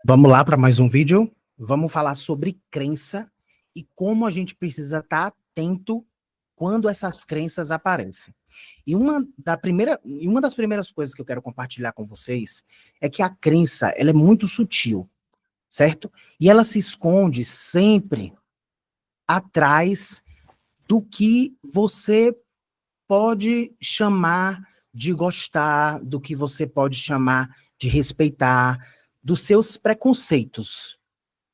Vamos lá para mais um vídeo. Vamos falar sobre crença e como a gente precisa estar atento quando essas crenças aparecem. E uma das primeiras coisas que eu quero compartilhar com vocês é que a crença, ela é muito sutil, certo? E ela se esconde sempre atrás do que você pode chamar de gostar, do que você pode chamar de respeitar, dos seus preconceitos,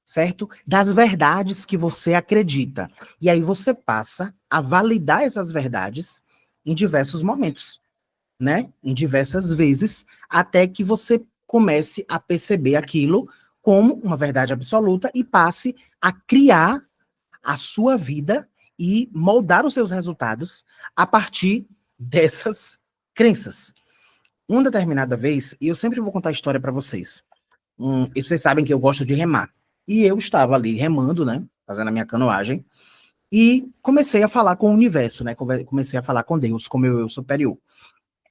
certo? Das verdades que você acredita. E aí você passa a validar essas verdades em diversos momentos, né? Em diversas vezes, até que você comece a perceber aquilo como uma verdade absoluta e passe a criar a sua vida e moldar os seus resultados a partir dessas crenças. Uma determinada vez, e eu sempre vou contar a história para vocês. E vocês sabem que eu gosto de remar. E eu estava ali remando, né? Fazendo a minha canoagem. E comecei a falar com o universo, né? Comecei a falar com Deus, com o meu eu superior.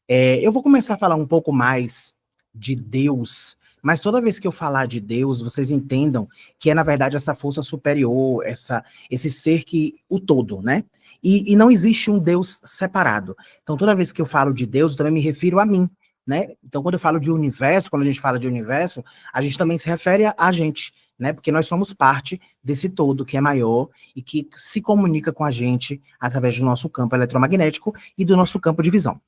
Eu vou começar a falar um pouco mais de Deus, mas toda vez que eu falar de Deus, vocês entendam que é, na verdade, essa força superior, esse ser que, o todo, né? E não existe um Deus separado. Então, toda vez que eu falo de Deus, eu também me refiro a mim, né? Então, quando eu falo de universo, quando a gente fala de universo, a gente também se refere a gente, né? Porque nós somos parte desse todo que é maior e que se comunica com a gente através do nosso campo eletromagnético e do nosso campo de visão.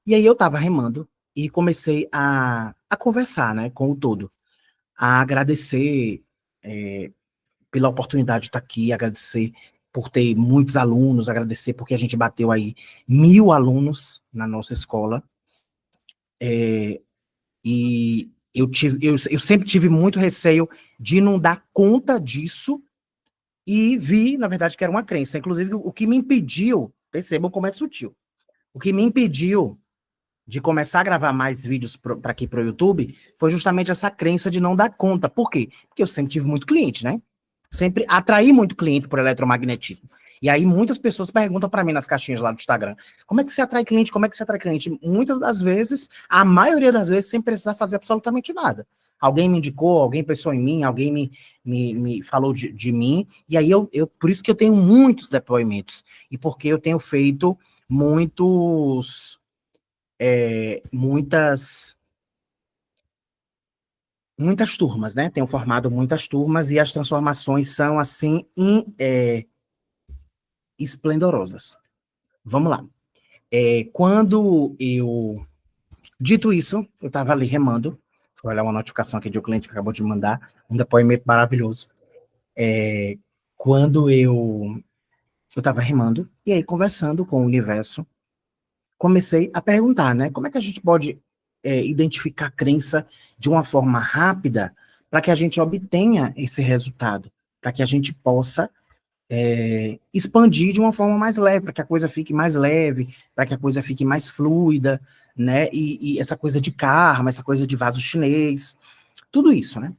E aí eu estava remando e comecei a conversar, né, com o todo, a agradecer pela oportunidade de estar aqui, agradecer por ter muitos alunos, agradecer porque a gente bateu aí 1.000 alunos na nossa escola, e eu sempre tive muito receio de não dar conta disso, e vi, na verdade, que era uma crença. Inclusive, o que me impediu, percebam como é sutil, o que me impediu de começar a gravar mais vídeos para aqui para o YouTube foi justamente essa crença de não dar conta. Por quê? Porque eu sempre tive muito cliente, né? Sempre atraí muito cliente por eletromagnetismo. E aí muitas pessoas perguntam para mim nas caixinhas lá do Instagram, como é que você atrai cliente? Como é que você atrai cliente? Muitas das vezes, a maioria das vezes, sem precisar fazer absolutamente nada. Alguém me indicou, alguém pensou em mim, alguém me falou de mim, e aí por isso que eu tenho muitos depoimentos, e porque eu tenho feito muitas turmas, né? Tenho formado muitas turmas e as transformações são, assim, esplendorosas. Vamos lá. Dito isso, eu estava ali remando, vou olhar uma notificação aqui de um cliente que acabou de me mandar, um depoimento maravilhoso. Quando eu estava remando, e aí conversando com o universo, comecei a perguntar, né? Como é que a gente pode identificar a crença de uma forma rápida para que a gente obtenha esse resultado, para que a gente possa expandir de uma forma mais leve, para que a coisa fique mais leve, para que a coisa fique mais fluida, né? E essa coisa de karma, essa coisa de vaso chinês, tudo isso, né?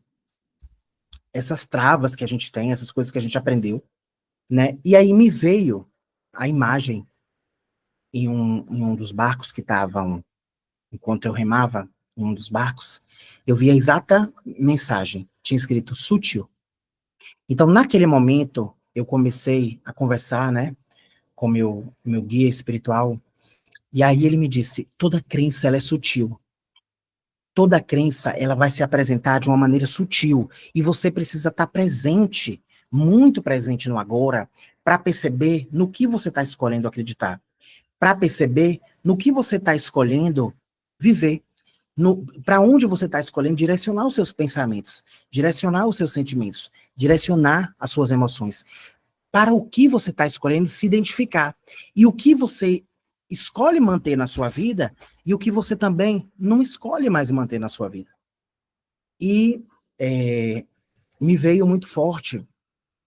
Essas travas que a gente tem, essas coisas que a gente aprendeu, né? E aí me veio a imagem em um dos barcos que estavam, enquanto eu remava em um dos barcos, eu vi a exata mensagem, tinha escrito sutil. Então, naquele momento, eu comecei a conversar, né, com meu guia espiritual, e aí ele me disse, toda crença, ela é sutil. Toda crença, ela vai se apresentar de uma maneira sutil, e você precisa estar presente, muito presente no agora, para perceber no que você está escolhendo acreditar, para perceber no que você está escolhendo viver, para onde você está escolhendo direcionar os seus pensamentos, direcionar os seus sentimentos, direcionar as suas emoções, para o que você está escolhendo se identificar, e o que você escolhe manter na sua vida, e o que você também não escolhe mais manter na sua vida. E me veio muito forte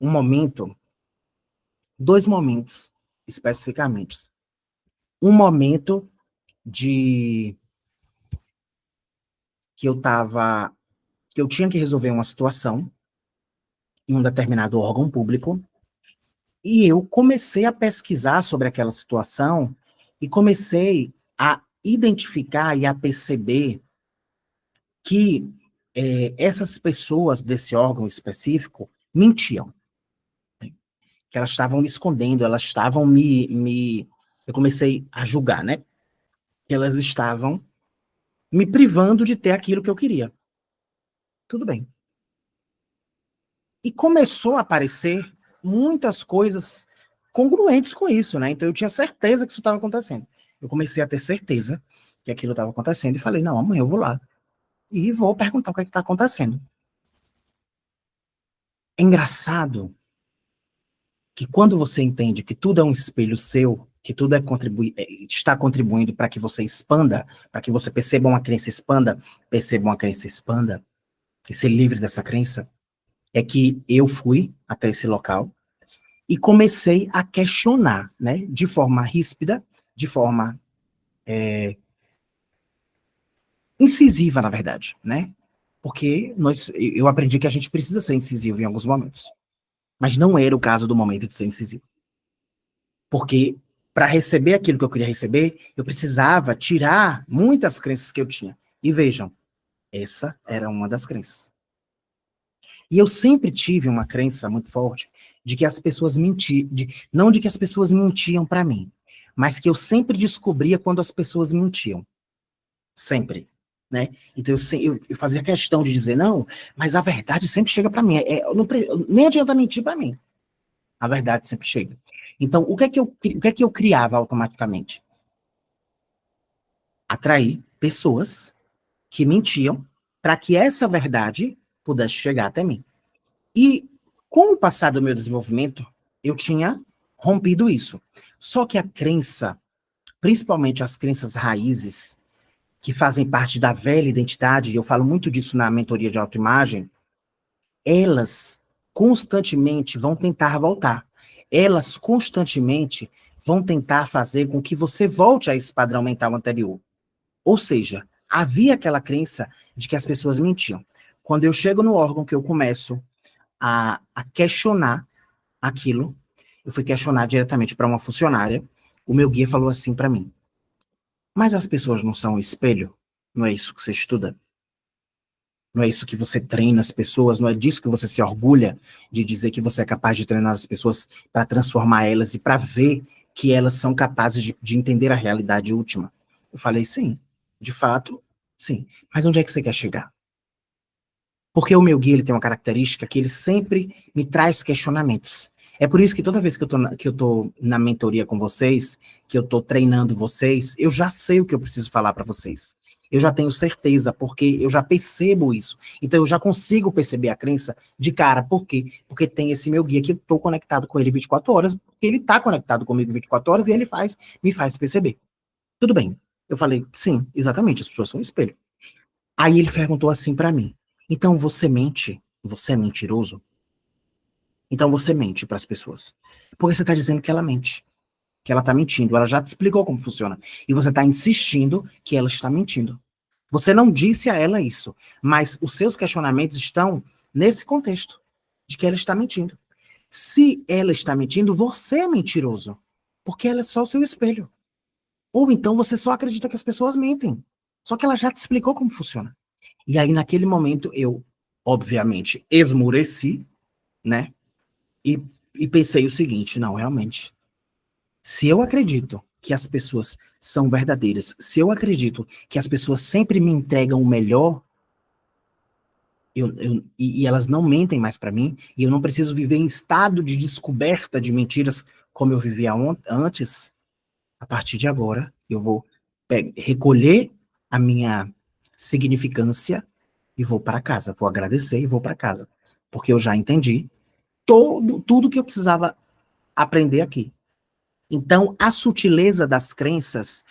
um momento, dois momentos, especificamente. Um momento de que eu tinha que resolver uma situação em um determinado órgão público, e eu comecei a pesquisar sobre aquela situação e comecei a identificar e a perceber que essas pessoas desse órgão específico mentiam. Que elas estavam me escondendo, elas estavam eu comecei a julgar, né? Elas estavam me privando de ter aquilo que eu queria. Tudo bem. E começou a aparecer muitas coisas congruentes com isso, né? Então eu tinha certeza que isso estava acontecendo. Eu comecei a ter certeza que aquilo estava acontecendo e falei, não, amanhã eu vou lá e vou perguntar o que está acontecendo. É engraçado que quando você entende que tudo é um espelho seu, que tudo está contribuindo para que você expanda, para que você perceba uma crença expanda, e se livre dessa crença, é que eu fui até esse local e comecei a questionar, né, de forma ríspida, de forma incisiva, na verdade, né? Porque eu aprendi que a gente precisa ser incisivo em alguns momentos. Mas não era o caso do momento de ser incisivo. Porque para receber aquilo que eu queria receber, eu precisava tirar muitas crenças que eu tinha. E vejam, essa era uma das crenças. E eu sempre tive uma crença muito forte de que as pessoas mentiam, não de que as pessoas mentiam para mim, mas que eu sempre descobria quando as pessoas mentiam. Sempre. Né? Então eu fazia questão de dizer, não, mas a verdade sempre chega para mim. Nem adianta mentir para mim. A verdade sempre chega. Então, o que é que eu criava automaticamente? Atrair pessoas que mentiam para que essa verdade pudesse chegar até mim. E com o passar do meu desenvolvimento, eu tinha rompido isso. Só que a crença, principalmente as crenças raízes, que fazem parte da velha identidade, e eu falo muito disso na mentoria de autoimagem, elas constantemente vão tentar voltar. Elas constantemente vão tentar fazer com que você volte a esse padrão mental anterior. Ou seja, havia aquela crença de que as pessoas mentiam. Quando eu chego no órgão que eu começo a questionar aquilo, eu fui questionar diretamente para uma funcionária, o meu guia falou assim para mim, mas as pessoas não são um espelho? Não é isso que você estuda? Não é isso que você treina as pessoas? Não é disso que você se orgulha de dizer que você é capaz de treinar as pessoas para transformar elas e para ver que elas são capazes de entender a realidade última? Eu falei, sim, de fato, sim. Mas onde é que você quer chegar? Porque o meu guia ele tem uma característica que ele sempre me traz questionamentos. É por isso que toda vez que eu tô na mentoria com vocês, que eu tô treinando vocês, eu já sei o que eu preciso falar para vocês. Eu já tenho certeza, porque eu já percebo isso. Então eu já consigo perceber a crença de cara. Por quê? Porque tem esse meu guia que eu tô conectado com ele 24 horas, porque ele tá conectado comigo 24 horas e ele me faz perceber. Tudo bem. Eu falei, sim, exatamente, as pessoas são um espelho. Aí ele perguntou assim para mim, então você mente? Você é mentiroso? Então você mente para as pessoas. Porque você está dizendo que ela mente, que ela está mentindo. Ela já te explicou como funciona. E você está insistindo que ela está mentindo. Você não disse a ela isso, mas os seus questionamentos estão nesse contexto, de que ela está mentindo. Se ela está mentindo, você é mentiroso, porque ela é só o seu espelho. Ou então você só acredita que as pessoas mentem. Só que ela já te explicou como funciona. E aí, naquele momento, eu, obviamente, esmureci, né? E, e pensei o seguinte: não, realmente, se eu acredito que as pessoas são verdadeiras, se eu acredito que as pessoas sempre me entregam o melhor, e elas não mentem mais para mim, e eu não preciso viver em estado de descoberta de mentiras como eu vivia antes, a partir de agora, eu vou recolher a minha significância e vou para casa. Vou agradecer e vou para casa. Porque eu já entendi tudo que eu precisava aprender aqui. Então, a sutileza das crenças,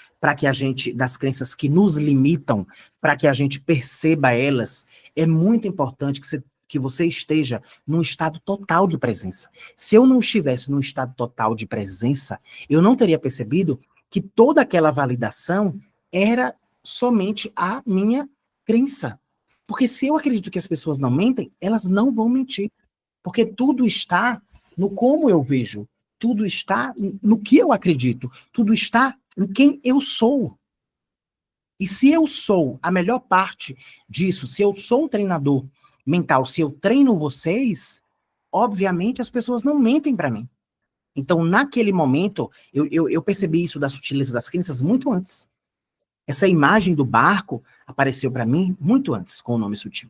das crenças que nos limitam, para que a gente perceba elas, é muito importante que você esteja num estado total de presença. Se eu não estivesse num estado total de presença, eu não teria percebido que toda aquela validação era somente a minha crença. Porque se eu acredito que as pessoas não mentem, elas não vão mentir. Porque tudo está no como eu vejo, tudo está no que eu acredito, tudo está em quem eu sou. E se eu sou a melhor parte disso, se eu sou um treinador mental, se eu treino vocês, obviamente as pessoas não mentem para mim. Então, naquele momento, eu percebi isso da sutileza das crenças muito antes. Essa imagem do barco apareceu para mim muito antes, com o nome sutil.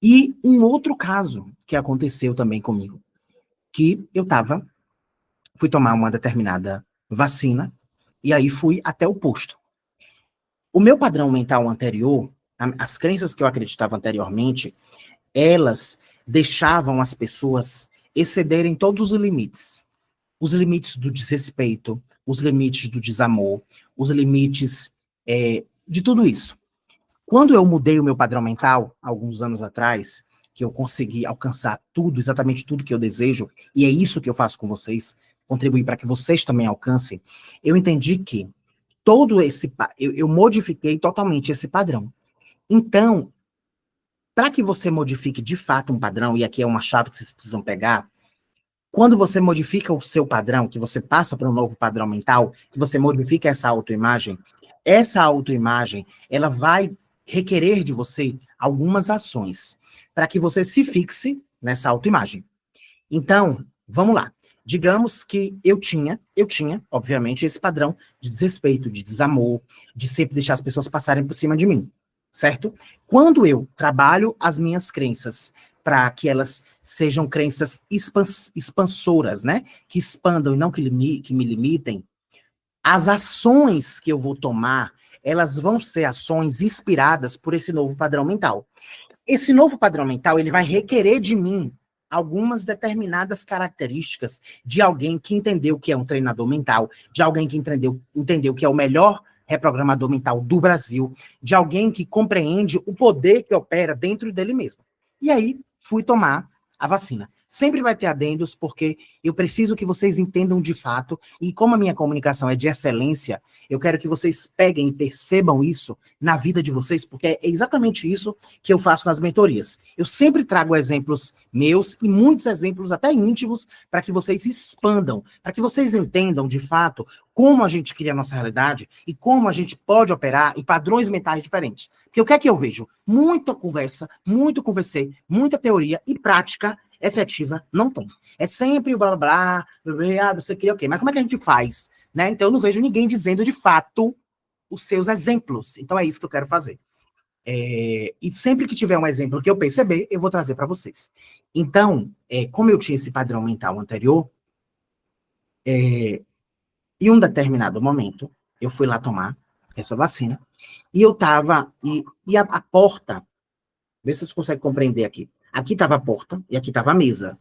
E um outro caso que aconteceu também comigo, que fui tomar uma determinada vacina, e aí fui até o posto. O meu padrão mental anterior, as crenças que eu acreditava anteriormente, elas deixavam as pessoas excederem todos os limites. Os limites do desrespeito, os limites do desamor, os limites de tudo isso. Quando eu mudei o meu padrão mental, alguns anos atrás, que eu consegui alcançar tudo, exatamente tudo que eu desejo, e é isso que eu faço com vocês, contribuir para que vocês também alcancem, eu entendi que eu modifiquei totalmente esse padrão. Então, para que você modifique de fato um padrão, e aqui é uma chave que vocês precisam pegar, quando você modifica o seu padrão, que você passa para um novo padrão mental, que você modifica essa autoimagem, ela vai requerer de você algumas ações para que você se fixe nessa autoimagem. Então, vamos lá. Digamos que eu tinha, obviamente, esse padrão de desrespeito, de desamor, de sempre deixar as pessoas passarem por cima de mim, certo? Quando eu trabalho as minhas crenças para que elas sejam crenças expansoras, né? Que expandam e não que me limitem, as ações que eu vou tomar, elas vão ser ações inspiradas por esse novo padrão mental. Esse novo padrão mental, ele vai requerer de mim algumas determinadas características de alguém que entendeu que é um treinador mental, de alguém que entendeu que é o melhor reprogramador mental do Brasil, de alguém que compreende o poder que opera dentro dele mesmo. E aí, fui tomar a vacina. Sempre vai ter adendos, porque eu preciso que vocês entendam de fato, e como a minha comunicação é de excelência, eu quero que vocês peguem e percebam isso na vida de vocês, porque é exatamente isso que eu faço nas mentorias. Eu sempre trago exemplos meus e muitos exemplos até íntimos para que vocês se expandam, para que vocês entendam de fato como a gente cria a nossa realidade e como a gente pode operar em padrões mentais diferentes. Porque o que é que eu vejo? Muita conversa, muito conversei, muita teoria e prática efetiva não tem. É sempre o blá blá blá, você queria o quê? Mas como é que a gente faz? Né? Então eu não vejo ninguém dizendo de fato os seus exemplos. Então é isso que eu quero fazer. E sempre que tiver um exemplo que eu perceber, eu vou trazer para vocês. Então, como eu tinha esse padrão mental anterior, em um determinado momento, eu fui lá tomar essa vacina, e eu estava, e a porta, vê se vocês conseguem compreender aqui. Aqui estava a porta e aqui estava a mesa,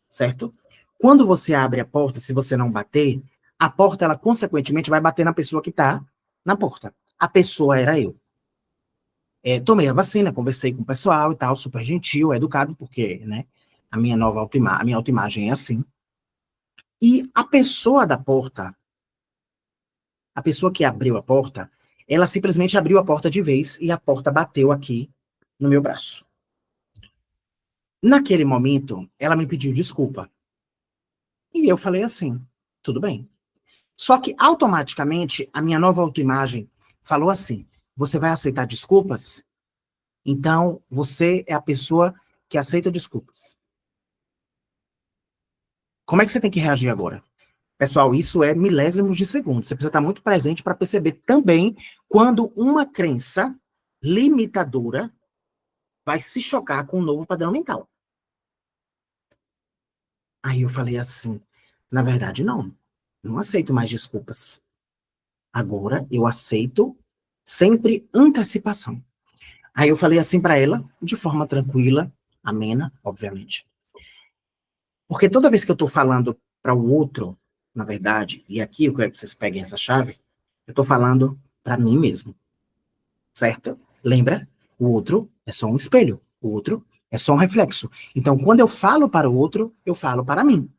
certo? Quando você abre a porta, se você não bater, a porta, ela consequentemente vai bater na pessoa que está na porta. A pessoa era eu. Tomei a vacina, conversei com o pessoal e tal, super gentil, educado, porque, né, a minha autoimagem é assim. E a pessoa da porta, a pessoa que abriu a porta, ela simplesmente abriu a porta de vez e a porta bateu aqui no meu braço. Naquele momento, ela me pediu desculpa. E eu falei assim, tudo bem. Só que, automaticamente, a minha nova autoimagem falou assim, você vai aceitar desculpas? Então, você é a pessoa que aceita desculpas. Como é que você tem que reagir agora? Pessoal, isso é milésimos de segundo. Você precisa estar muito presente para perceber também quando uma crença limitadora vai se chocar com um novo padrão mental. Aí eu falei assim, na verdade, não aceito mais desculpas. Agora eu aceito sempre antecipação. Aí eu falei assim para ela, de forma tranquila, amena, obviamente. Porque toda vez que eu estou falando para o outro, na verdade, e aqui eu quero que vocês peguem essa chave, eu estou falando para mim mesmo, certo? Lembra? O outro é só um espelho, o outro é só um reflexo. Então, quando eu falo para o outro, eu falo para mim.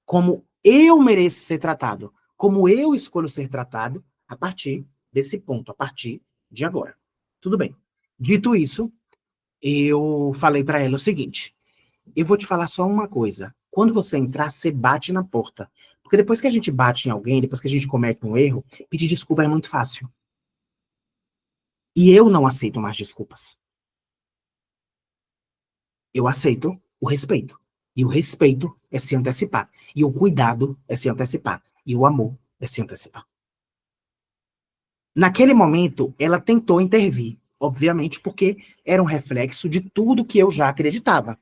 Como eu mereço ser tratado, como eu escolho ser tratado a partir desse ponto, a partir de agora. Tudo bem. Dito isso, eu falei para ela o seguinte, eu vou te falar só uma coisa. Quando você entrar, você bate na porta. Porque depois que a gente bate em alguém, depois que a gente comete um erro, pedir desculpa é muito fácil. E eu não aceito mais desculpas. Eu aceito o respeito. E o respeito é se antecipar. E o cuidado é se antecipar. E o amor é se antecipar. Naquele momento, ela tentou intervir, obviamente, porque era um reflexo de tudo que eu já acreditava.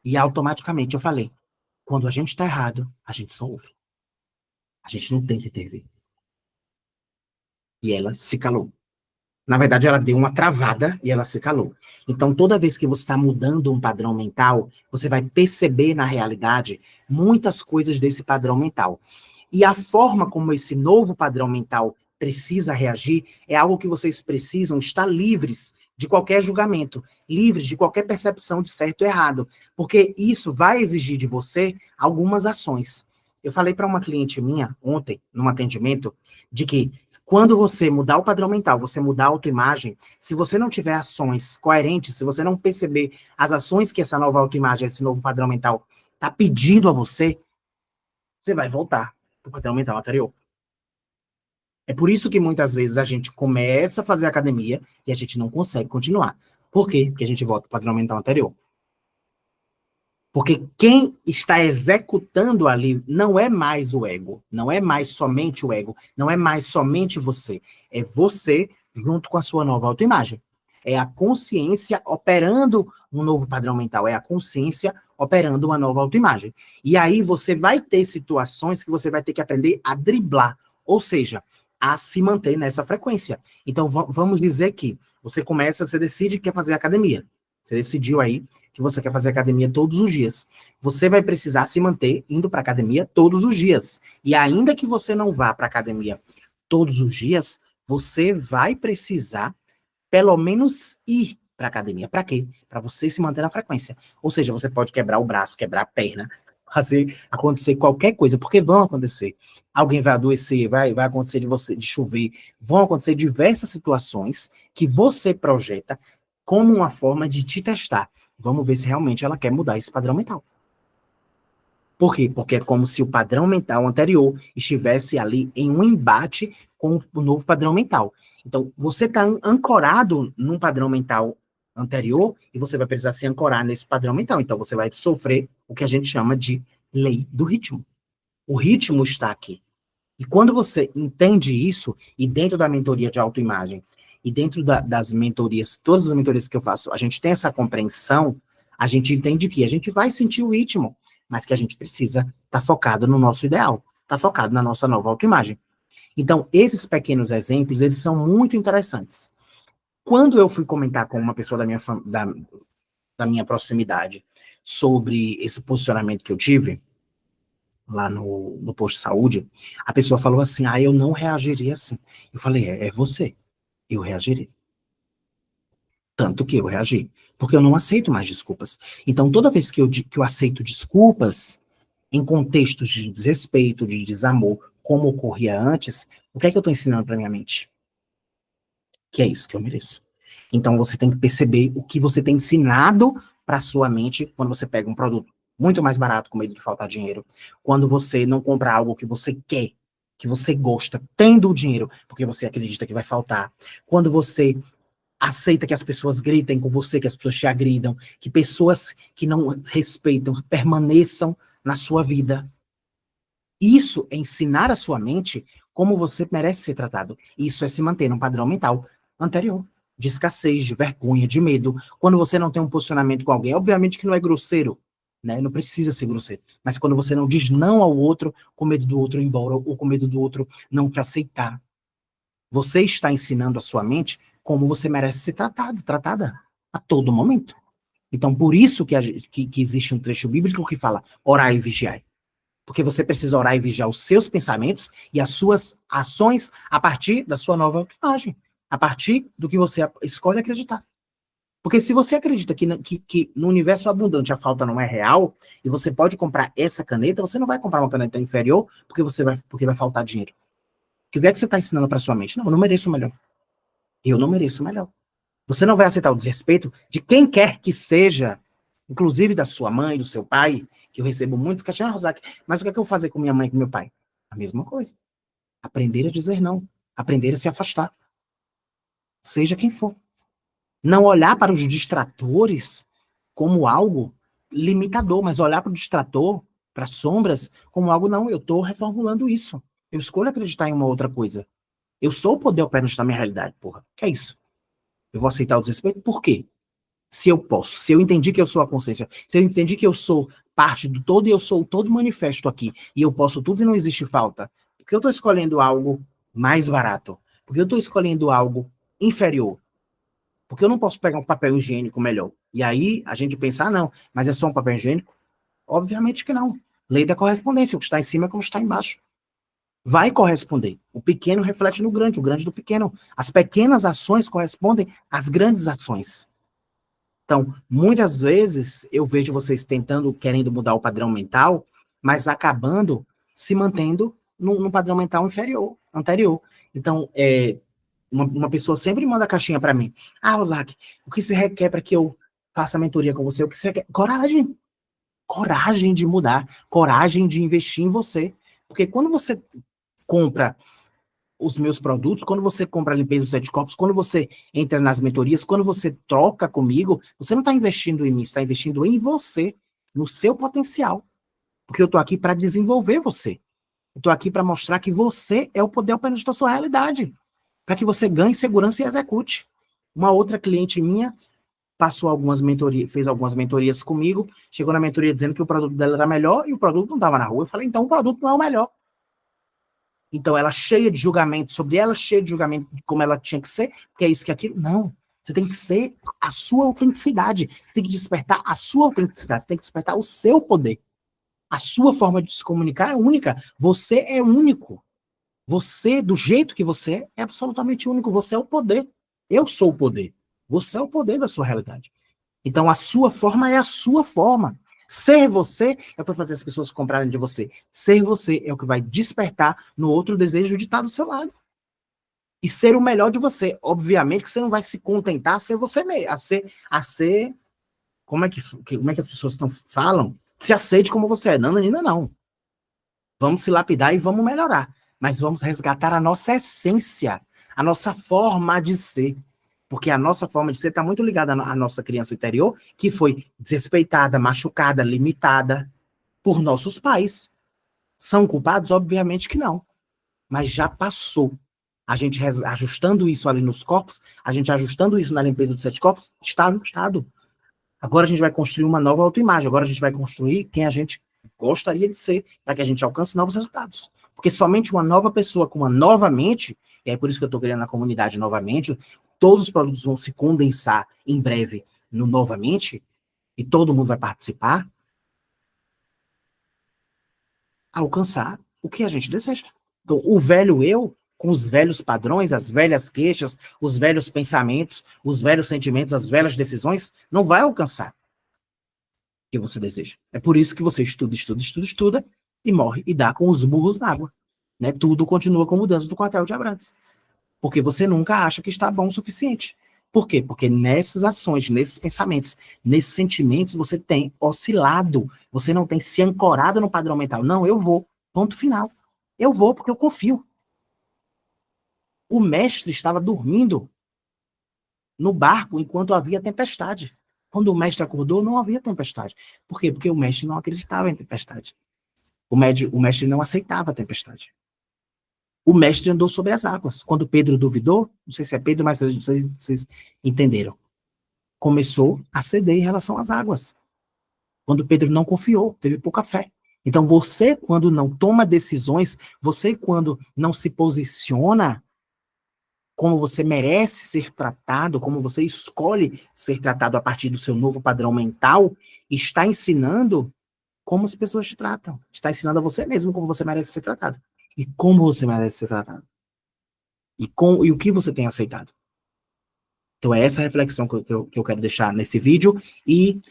E automaticamente eu falei: quando a gente está errado, a gente só ouve. A gente não tenta intervir. E ela se calou. Na verdade, ela deu uma travada e ela se calou. Então, toda vez que você está mudando um padrão mental, você vai perceber na realidade muitas coisas desse padrão mental. E a forma como esse novo padrão mental precisa reagir é algo que vocês precisam estar livres de qualquer julgamento, livres de qualquer percepção de certo e errado, porque isso vai exigir de você algumas ações. Eu falei para uma cliente minha ontem, num atendimento, de que quando você mudar o padrão mental, você mudar a autoimagem, se você não tiver ações coerentes, se você não perceber as ações que essa nova autoimagem, esse novo padrão mental está pedindo a você, você vai voltar para o padrão mental anterior. É por isso que muitas vezes a gente começa a fazer academia e a gente não consegue continuar. Por quê? Porque a gente volta para o padrão mental anterior. Porque quem está executando ali não é mais o ego, não é mais somente o ego, não é mais somente você. É você junto com a sua nova autoimagem. É a consciência operando um novo padrão mental, é a consciência operando uma nova autoimagem. E aí você vai ter situações que você vai ter que aprender a driblar, ou seja, a se manter nessa frequência. Então vamos dizer que você decide que quer fazer academia. Você decidiu aí que você quer fazer academia todos os dias. Você vai precisar se manter indo para academia todos os dias. E ainda que você não vá para academia todos os dias, você vai precisar pelo menos ir para academia. Para quê? Para você se manter na frequência. Ou seja, você pode quebrar o braço, quebrar a perna, fazer acontecer qualquer coisa, porque vão acontecer. Alguém vai adoecer, vai acontecer de você de chover, vão acontecer diversas situações que você projeta como uma forma de te testar. Vamos ver se realmente ela quer mudar esse padrão mental. Por quê? Porque é como se o padrão mental anterior estivesse ali em um embate com o novo padrão mental. Então, você está ancorado num padrão mental anterior e você vai precisar se ancorar nesse padrão mental. Então, você vai sofrer o que a gente chama de lei do ritmo. O ritmo está aqui. E quando você entende isso, e dentro da mentoria de autoimagem, e dentro das mentorias, todas as mentorias que eu faço, a gente tem essa compreensão, a gente entende que a gente vai sentir o ritmo, mas que a gente precisa estar focado no nosso ideal, estar focado na nossa nova autoimagem. Então, esses pequenos exemplos, eles são muito interessantes. Quando eu fui comentar com uma pessoa da minha proximidade sobre esse posicionamento que eu tive, lá no posto de saúde, a pessoa falou assim: ah, eu não reagiria assim. Eu falei: é você, eu reagiria. Tanto que eu reagi. Porque eu não aceito mais desculpas. Então, toda vez que eu aceito desculpas, em contextos de desrespeito, de desamor, como ocorria antes, o que é que eu estou ensinando para minha mente? Que é isso que eu mereço. Então você tem que perceber o que você tem ensinado para sua mente quando você pega um produto muito mais barato com medo de faltar dinheiro, quando você não compra algo que você quer, que você gosta, tendo o dinheiro, porque você acredita que vai faltar, quando você aceita que as pessoas gritem com você, que as pessoas te agridam, que pessoas que não respeitam permaneçam na sua vida. Isso é ensinar a sua mente como você merece ser tratado. Isso é se manter num padrão mental anterior, de escassez, de vergonha, de medo. Quando você não tem um posicionamento com alguém, obviamente que não é grosseiro, né? Não precisa ser grosseiro. Mas quando você não diz não ao outro, com medo do outro ir embora, ou com medo do outro não te aceitar, você está ensinando a sua mente como você merece ser tratado, tratada a todo momento. Então, por isso que existe um trecho bíblico que fala: orai e vigiai. Porque você precisa orar e vigiar os seus pensamentos e as suas ações a partir da sua nova imagem, a partir do que você escolhe acreditar. Porque se você acredita que no universo abundante a falta não é real, e você pode comprar essa caneta, você não vai comprar uma caneta inferior porque vai faltar dinheiro. O que é que você está ensinando para sua mente? Não, eu não mereço o melhor. Eu não mereço o melhor. Você não vai aceitar o desrespeito de quem quer que seja, inclusive da sua mãe, do seu pai, que eu recebo muitos que acham: ah, Rosaki, mas o que é que eu vou fazer com minha mãe e com meu pai? A mesma coisa. Aprender a dizer não. Aprender a se afastar. seja quem for. Não olhar para os distratores como algo limitador, mas olhar para o distrator, para as sombras, como algo, não, eu estou reformulando isso. Eu escolho acreditar em uma outra coisa. Eu sou o poder operante da minha realidade, porra. Que é isso? Eu vou aceitar o desrespeito? Por quê? Se eu posso, se eu entendi que eu sou a consciência, se eu entendi que eu sou parte do todo e eu sou o todo manifesto aqui, e eu posso tudo e não existe falta, porque eu estou escolhendo algo mais barato, porque eu estou escolhendo algo inferior, porque eu não posso pegar um papel higiênico melhor. E aí a gente pensa, ah, não, mas é só um papel higiênico? Obviamente que não. Lei da correspondência, o que está em cima é como está embaixo. Vai corresponder. O pequeno reflete no grande, o grande do pequeno. As pequenas ações correspondem às grandes ações. Então, muitas vezes eu vejo vocês tentando, querendo mudar o padrão mental, mas acabando se mantendo no padrão mental inferior, anterior. Então, uma pessoa sempre manda a caixinha para mim. Ah, Ozaki, o que se requer para que eu faça a mentoria com você? O que se requer? Coragem. Coragem de mudar. Coragem de investir em você. Porque quando você compra os meus produtos, quando você compra a limpeza dos 7 corpos, quando você entra nas mentorias, quando você troca comigo, você não está investindo em mim, está investindo em você, no seu potencial. Porque eu estou aqui para desenvolver você. Eu estou aqui para mostrar que você é o poder operante da sua realidade. Para que você ganhe segurança e execute. Uma outra cliente minha passou algumas mentorias, fez algumas mentorias comigo, chegou na mentoria dizendo que o produto dela era melhor e o produto não estava na rua. Eu falei, então o produto não é o melhor. Então, ela cheia de julgamento sobre ela, cheia de julgamento de como ela tinha que ser, que é isso, que é aquilo. Não. Você tem que ser a sua autenticidade. Tem que despertar a sua autenticidade. Você tem que despertar o seu poder. A sua forma de se comunicar é única. Você é único. Você, do jeito que você é absolutamente único. Você é o poder. Eu sou o poder. Você é o poder da sua realidade. Então, a sua forma é a sua forma. Ser você é para fazer as pessoas comprarem de você. Ser você é o que vai despertar no outro desejo de estar do seu lado. E ser o melhor de você. Obviamente que você não vai se contentar a ser você mesmo, a ser como é que as pessoas falam? Se aceite como você é. Não, ainda não. Vamos se lapidar e vamos melhorar. Mas vamos resgatar a nossa essência, a nossa forma de ser. Porque a nossa forma de ser está muito ligada à nossa criança interior, que foi desrespeitada, machucada, limitada por nossos pais. São culpados? Obviamente que não. Mas já passou. A gente ajustando isso ali nos corpos, a gente ajustando isso na limpeza dos 7 corpos, está ajustado. Agora a gente vai construir uma nova autoimagem. Agora a gente vai construir quem a gente gostaria de ser, para que a gente alcance novos resultados. Porque somente uma nova pessoa com uma nova mente, e é por isso que eu estou criando a comunidade novamente, todos os produtos vão se condensar em breve no novamente, e todo mundo vai participar, alcançar o que a gente deseja. Então, o velho eu, com os velhos padrões, as velhas queixas, os velhos pensamentos, os velhos sentimentos, as velhas decisões, não vai alcançar o que você deseja. É por isso que você estuda, estuda, estuda, estuda, e morre, e dá com os burros na água. Né? Tudo continua com mudança do quartel de Abrantes. Porque você nunca acha que está bom o suficiente. Por quê? Porque nessas ações, nesses pensamentos, nesses sentimentos, você tem oscilado, você não tem se ancorado no padrão mental. Não, eu vou, ponto final. Eu vou porque eu confio. O mestre estava dormindo no barco enquanto havia tempestade. Quando o mestre acordou, não havia tempestade. Por quê? Porque o mestre não acreditava em tempestade. O mestre não aceitava a tempestade. O mestre andou sobre as águas. Quando Pedro duvidou, não sei se é Pedro, mas vocês entenderam. Começou a ceder em relação às águas. Quando Pedro não confiou, teve pouca fé. Então você, quando não toma decisões, você, quando não se posiciona como você merece ser tratado, como você escolhe ser tratado a partir do seu novo padrão mental, está ensinando como as pessoas te tratam. Está ensinando a você mesmo como você merece ser tratado. E como você merece ser tratado. E o que você tem aceitado. Então é essa reflexão que eu quero deixar nesse vídeo. E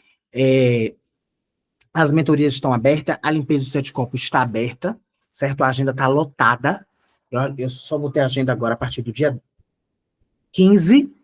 as mentorias estão abertas, a limpeza dos 7 corpos está aberta, certo? A agenda está lotada. Eu só vou ter agenda agora a partir do dia 15,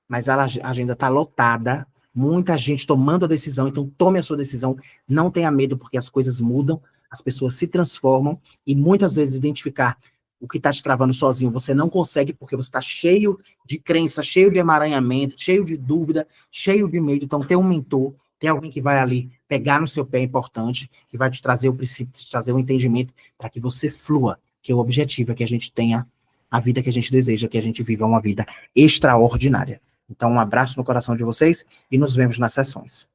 mas a agenda está lotada. Muita gente tomando a decisão, então tome a sua decisão. Não tenha medo, porque as coisas mudam, as pessoas se transformam, e muitas vezes identificar o que está te travando sozinho, você não consegue porque você está cheio de crença, cheio de emaranhamento, cheio de dúvida, cheio de medo. Então, ter um mentor, ter alguém que vai ali pegar no seu pé é importante, que vai te trazer o princípio, te trazer o entendimento, para que você flua, que o objetivo é que a gente tenha a vida que a gente deseja, que a gente viva uma vida extraordinária. Então, um abraço no coração de vocês e nos vemos nas sessões.